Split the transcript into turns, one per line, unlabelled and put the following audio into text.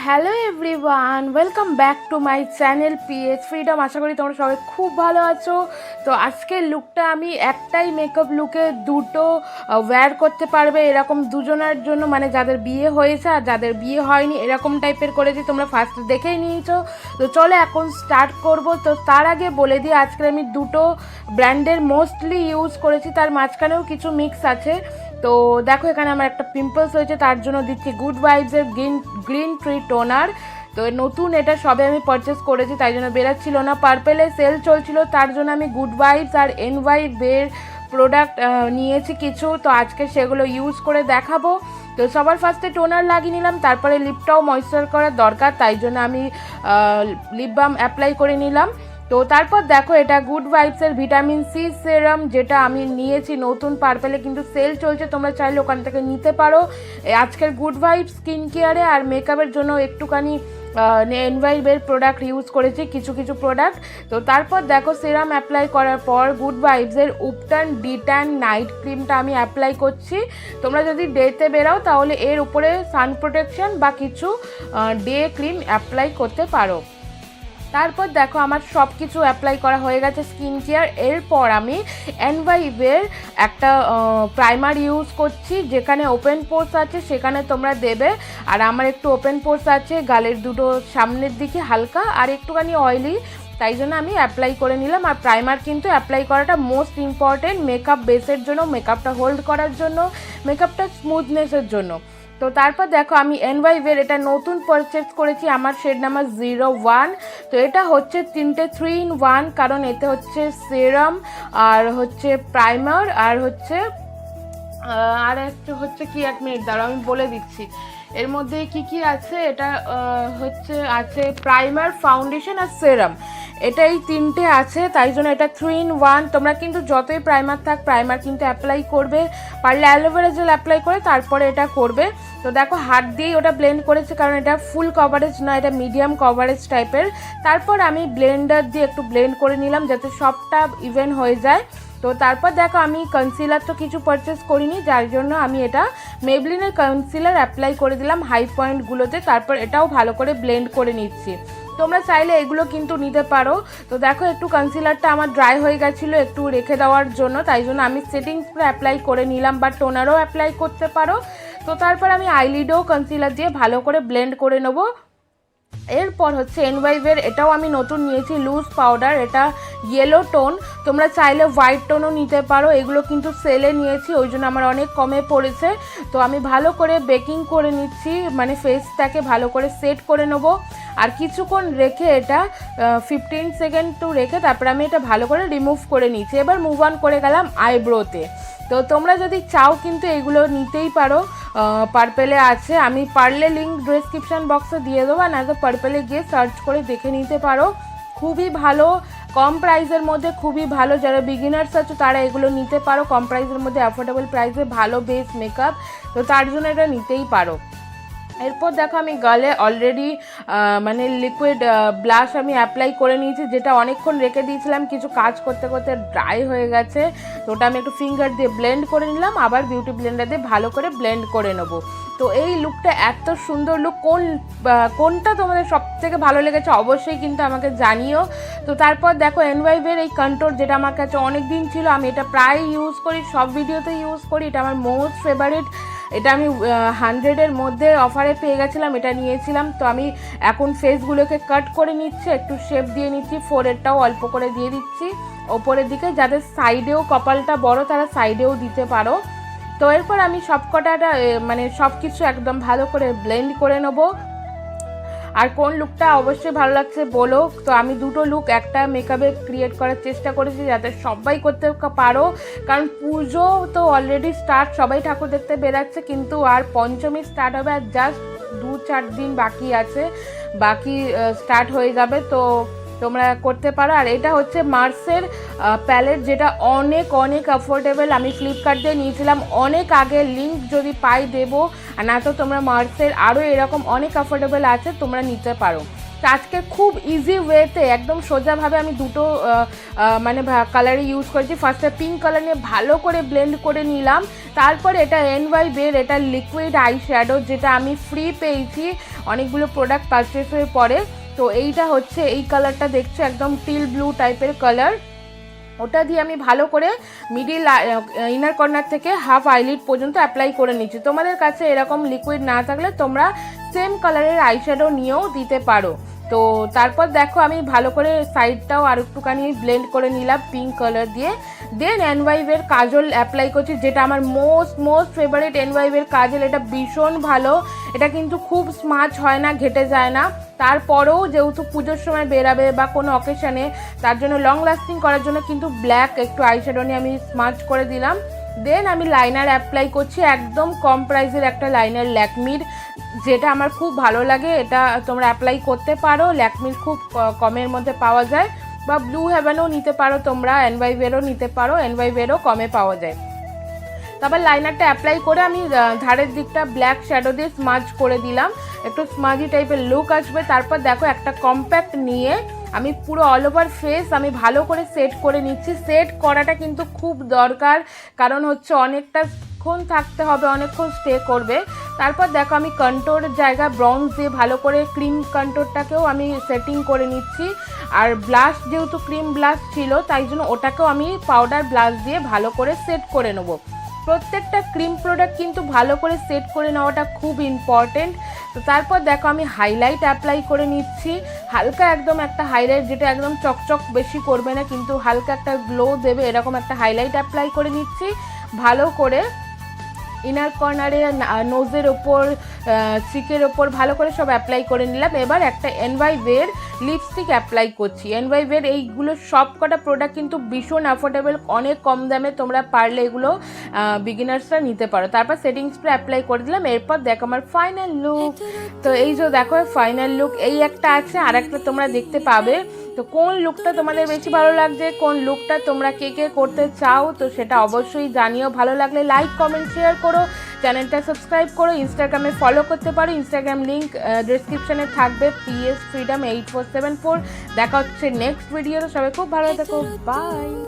Hello everyone, welcome back to my channel psfreedom। আশা করি তোমরা সবাই খুব ভালো আছো। তো আজকের লুকটা আমি একটাই মেকআপ লুকে দুটো ওয়্যার করতে পারবে এরকম দুজনের জন্য, মানে যাদের বিয়ে হয়েছে আর যাদের বিয়ে হয়নি এরকম টাইপের করেছি। তোমরা ফার্স্ট দেখেই নিয়েছো। তো চলো এখন স্টার্ট করব। তো তার আগে বলে দিই, আজকে আমি দুটো ব্র্যান্ডের মোস্টলি ইউজ করেছি, তার মাঝখানেও কিছু মিক্স আছে। তো দেখো এখানে আমার একটা পিম্পলস হয়েছে, তার জন্য দিচ্ছি গুড ভাইবসের গ্রিন ট্রি টোনার। তো নতুন এটা সবে আমি পারচেস করেছি, তাই জন্য বেরাচ্ছিল না। পার্পেলে সেল চলছিল, তার জন্য আমি গুড ভাইবস আর এনওয়াইবের প্রোডাক্ট নিয়েছি কিছু। তো আজকে সেগুলো ইউজ করে দেখাবো। তো সবার ফার্স্টে টোনার লাগিয়ে নিলাম, তারপরে লিপটাও ময়েশ্চার করার দরকার, তাই জন্য আমি লিপ বাম অ্যাপ্লাই করে নিলাম। তো তারপর দেখো এটা গুড ভাইবসের ভিটামিন সি সেরাম, যেটা আমি নিয়েছি নতুন। পার্পেলে কিন্তু সেল চলছে, তোমরা চাইলে ওখান থেকে নিতে পারো। আজকের গুড ভাইবস স্কিন কেয়ারে আর মেকআপের জন্য একটুখানি এনভাইবের প্রোডাক্ট ইউজ করেছি, কিছু কিছু প্রোডাক্ট। তো তারপর দেখো সেরাম অ্যাপ্লাই করার পর গুড ভাইবসের উপটান ডিট্যান নাইট ক্রিমটা আমি অ্যাপ্লাই করছি। তোমরা যদি ডেতে বেরাও তাহলে এর উপরে সান প্রোটেকশন বা কিছু ডে ক্রিম অ্যাপ্লাই করতে পারো। তারপর দেখো আমার সব কিছু অ্যাপ্লাই করা হয়ে গেছে স্কিন কেয়ার। এরপর আমি এনভাইবের একটা প্রাইমার ইউজ করছি, যেখানে ওপেন পোর্স আছে সেখানে তোমরা দেবে। আর আমার একটু ওপেন পোর্স আছে গালের দুটো সামনের দিকে হালকা, আর একটুখানি অয়েলি, তাই জন্য আমি অ্যাপ্লাই করে নিলাম। আর প্রাইমার কিন্তু অ্যাপ্লাই করাটা মোস্ট ইম্পর্টেন্ট মেকআপ বেসের জন্য, মেকআপটা হোল্ড করার জন্য, মেকআপটা স্মুথনেসের জন্য। তো তারপর দেখো আমি এনওয়াইবের এটা নতুন পারচেস করেছি, আমার শেড নাম্বার 01। তো এটা হচ্ছে 3-in-1, কারণ এতে হচ্ছে সেরাম আর হচ্ছে প্রাইমার আর হচ্ছে আর একটা হচ্ছে কি, 1 মিনিট দাঁড়াও আমি বলে দিচ্ছি এর মধ্যে কি কি আছে। এটা আছে প্রাইমার, ফাউন্ডেশন আর সেরাম, এটা এই তিনটে আছে, তাই জন্য এটা 3-in-1। তোমরা কিন্তু যতই প্রাইমার থাক প্রাইমার কিন্তু অ্যাপ্লাই করবে, পারলে অ্যালোভেরা জেল অ্যাপ্লাই করে তারপরে এটা করবে। তো দেখো হাত দিয়েই ওটা ব্লেন্ড করেছে, কারণ এটা ফুল কভারেজ না, এটা মিডিয়াম কভারেজ টাইপের। তারপর আমি ব্লেন্ডার দিয়ে একটু ব্লেন্ড করে নিলাম যাতে সবটা ইভেন হয়ে যায়। তো তারপর দেখো আমি কনসিলার তো কিছু পারচেস করিনি, যার জন্য আমি এটা মেবলিনের কনসিলার অ্যাপ্লাই করে দিলাম হাই পয়েন্টগুলোতে। তারপর এটাও ভালো করে ব্লেন্ড করে নিচ্ছি। তোমরা চাইলে এগুলো কিন্তু নিতে পারো। তো দেখো একটু কনসিলারটা আমার ড্রাই হয়ে গেছিলো একটু রেখে দেওয়ার জন্য, তাই জন্য আমি সেটিং স্প্রে অ্যাপ্লাই করে নিলাম, বা টোনারও অ্যাপ্লাই করতে পারো। তো তারপর আমি আইলিডেও কনসিলার দিয়ে ভালো করে ব্লেন্ড করে নেবো। এরপর হচ্ছে এনওয়াইবের এটাও আমি নতুন নিয়েছি লুজ পাউডার, এটা ইয়েলো টোন, তোমরা চাইলে হোয়াইট টোনও নিতে পারো। এগুলো কিন্তু সেলে নিয়েছি, ওই জন্য আমার অনেক কমে পড়েছে। তো আমি ভালো করে বেকিং করে নিচ্ছি, মানে ফেসটাকে ভালো করে সেট করে নেবো। আর কিছুক্ষণ রেখে এটা 15 সেকেন্ড তো রেখে তারপর আমি এটা ভালো করে রিমুভ করে নিচ্ছি। এবার মুভ অন করে গেলাম আইব্রোতে। তো তোমরা যদি চাও কিন্তু এগুলো নিতেই পারো, পার্পেলে আছে, আমি পারলে লিঙ্ক ডেসক্রিপশান বক্সে দিয়ে দেবো, না তো পার্পেলে গিয়ে সার্চ করে দেখে নিতে পারো। খুবই ভালো, কম প্রাইসের মধ্যে খুবই ভালো। যারা বিগিনার্স আছো তারা এগুলো নিতে পারো, কম প্রাইসের মধ্যে অ্যাফোর্ডেবল প্রাইসে ভালো বেস মেকআপ, তো তার জন্য এটা নিতেই পারো। এরপর দেখো আমি গালে অলরেডি মানে লিকুইড ব্লাশ আমি অ্যাপ্লাই করে নিয়েছি, যেটা অনেকক্ষণ রেখে দিয়েছিলাম, কিছু কাজ করতে করতে ড্রাই হয়ে গেছে। তো ওটা আমি একটু ফিঙ্গার দিয়ে ব্লেন্ড করে নিলাম, আবার বিউটি ব্লেন্ডার দিয়ে ভালো করে ব্লেন্ড করে নেবো। তো এই লুকটা এত সুন্দর লুক, কোনটা তোমাদের সব থেকে ভালো লেগেছে অবশ্যই কিন্তু আমাকে জানিও। তো তারপর দেখো এনওয়াইবের এই কন্ট্রোল, যেটা আমার কাছে অনেক দিন ছিল, আমি এটা প্রায় ইউজ করি, সব ভিডিওতে ইউজ করি, এটা আমার মোস্ট ফেভারিট। এটা আমি 100-এর মধ্যে অফারে পেয়ে গেছিলাম, এটা নিয়েছিলাম। তো আমি এখন ফেসগুলোকে কাট করে নিচ্ছি, একটু শেপ দিয়ে নিচ্ছি, ফোরহেডটাও অল্প করে দিয়ে দিচ্ছি ওপরের দিকে, যাদের সাইডেও কপালটা বড় তারা সাইডেও দিতে পারো। তো এরপর আমি সবকটাটা মানে সব কিছু একদম ভালো করে ব্লেন্ড করে নেবো। আর কোন লুকটা অবশ্যই ভালো লাগছে বলো। তো আমি দুটো লুক একটা মেকআপে ক্রিয়েট করার চেষ্টা করেছি যাতে সবাই করতে পারো, কারণ পুজো তো অলরেডি স্টার্ট, সবাই ঠাকুর দেখতে বেরাচ্ছে, কিন্তু আর পঞ্চমী স্টার্ট হবে, আর জাস্ট 2-4 দিন বাকি আছে, বাকি স্টার্ট হয়ে যাবে। তো তোমরা করতে পারো। আর এটা হচ্ছে মার্সের প্যালেট, যেটা অনেক অনেক অ্যাফোর্ডেবল, আমি ফ্লিপকার্ট দিয়ে নিয়েছিলাম অনেক আগে, লিঙ্ক যদি পাই দেবো, আর না তো তোমরা মার্সের আরও এরকম অনেক অ্যাফোর্ডেবল আছে, তোমরা নিতে পারো। তো আজকে খুব ইজি ওয়েতে একদম সোজাভাবে আমি দুটো মানে কালারে ইউজ করেছি। ফার্স্টে পিঙ্ক কালার নিয়ে ভালো করে ব্লেন্ড করে নিলাম, তারপর এটা NYবের এটা লিকুইড আই শ্যাডো, যেটা আমি ফ্রি পেয়েছি অনেকগুলো প্রোডাক্ট পারচেসের পরে। তো এইটা হচ্ছে এই কালারটা দেখছো একদম টিল ব্লু টাইপের কালার, ওটা দিয়ে আমি ভালো করে মিডিল ইনার কর্নার থেকে হাফ আইলিড পর্যন্ত অ্যাপ্লাই করে নিচ্ছি। তোমাদের কাছে এরকম লিকুইড না থাকলে তোমরা সেম কালারের আইশ্যাডো নিয়েও দিতে পারো। তো তারপর দেখো আমি ভালো করে সাইডটাও আর একটুখানি ব্লেন্ড করে নিলাম পিঙ্ক কালার দিয়ে। দেন NYবের কাজল অ্যাপ্লাই করছি, যেটা আমার মোস্ট ফেভারিট NYবের কাজল। এটা ভীষণ ভালো, এটা কিন্তু খুব স্মাচ হয় না, ঘেটে যায় না। তারপরেও যেহেতু পুজোর সময় বেরাবে বা কোনো অকেশানে, তার জন্য লং লাস্টিং করার জন্য কিন্তু ব্ল্যাক একটু আইশ্যাডো নিয়ে আমি স্মাচ করে দিলাম। দেন আমি লাইনার অ্যাপ্লাই করছি, একদম কম প্রাইসের একটা লাইনার ল্যাকমির, যেটা আমার খুব ভালো লাগে। এটা তোমরা অ্যাপ্লাই করতে পারো, ল্যাকমির খুব কমের মধ্যে পাওয়া যায়, বা ব্লু হেভেনও নিতে পারো তোমরা, NYবেরও নিতে পারো, NYবেরও কমে পাওয়া যায়। তারপর লাইনারটা অ্যাপ্লাই করে আমি ধারের দিকটা ব্ল্যাক শ্যাডো দিয়ে স্মাজ করে দিলাম, একটু স্মাজি টাইপের লুক আসবে। তারপর দেখো একটা কম্প্যাক্ট নিয়ে আমি পুরো অল ওভার ফেস আমি ভালো করে সেট করে নিচ্ছি। সেট করাটা কিন্তু খুব দরকার, কারণ হচ্ছে অনেকটাক্ষণ থাকতে হবে, অনেকক্ষণ স্টে করবে। তারপর দেখো আমি কন্ট্রোরের জায়গা ব্রঞ্জ দিয়ে ভালো করে ক্রিম কন্ট্রোরটাকেও আমি সেটিং করে নিচ্ছি। আর ব্লাশ যেহেতু ক্রিম ব্লাশ ছিল, তাই জন্য ওটাকেও আমি পাউডার ব্লাশ দিয়ে ভালো করে সেট করে নেবো। প্রত্যেকটা ক্রিম প্রোডাক্ট কিন্তু ভালো করে সেট করে নেওয়াটা খুব ইম্পর্টেন্ট। তো তারপর দেখো আমি হাইলাইট অ্যাপ্লাই করে নিচ্ছি, হালকা একদম একটা হাইলাইট, যেটা একদম চকচক বেশি করবে না কিন্তু হালকা একটা গ্লো দেবে, এরকম একটা হাইলাইট অ্যাপ্লাই করে নিচ্ছি ভালো করে। ইনার কর্নারে, নোজের ওপর, চিকের ওপর ভালো করে সব অ্যাপ্লাই করে নিলাম। এবার একটা NYবের লিপস্টিক অ্যাপ্লাই করছি। NYবের এইগুলো সব কটা প্রোডাক্ট কিন্তু ভীষণ অ্যাফোর্ডেবল, অনেক কম দামে, তোমরা পারলে এগুলো বিগিনার্সরা নিতে পারো। তারপর সেটিং স্প্রে অ্যাপ্লাই করে দিলাম। এরপর দেখো আমার ফাইনাল লুক। তো এই যে দেখো ফাইনাল লুক এই একটা আছে, আর একটা তোমরা দেখতে পাবে। তো কোন লুকটা তোমাদের বেশি ভালো লাগছে, কোন লুকটা তোমরা কে করতে চাও, তো সেটা অবশ্যই জানিও। ভালো লাগলে লাইক কমেন্ট শেয়ার করো, চ্যানেলটা সাবস্ক্রাইব করো, ইনস্টাগ্রামে ফলো করতে পারো, ইনস্টাগ্রাম লিঙ্ক ডেসক্রিপশনে থাকবে, psfreedom 8474। দেখা হচ্ছে নেক্সট ভিডিওতে, সবাই খুব ভালো থেকো, বাই।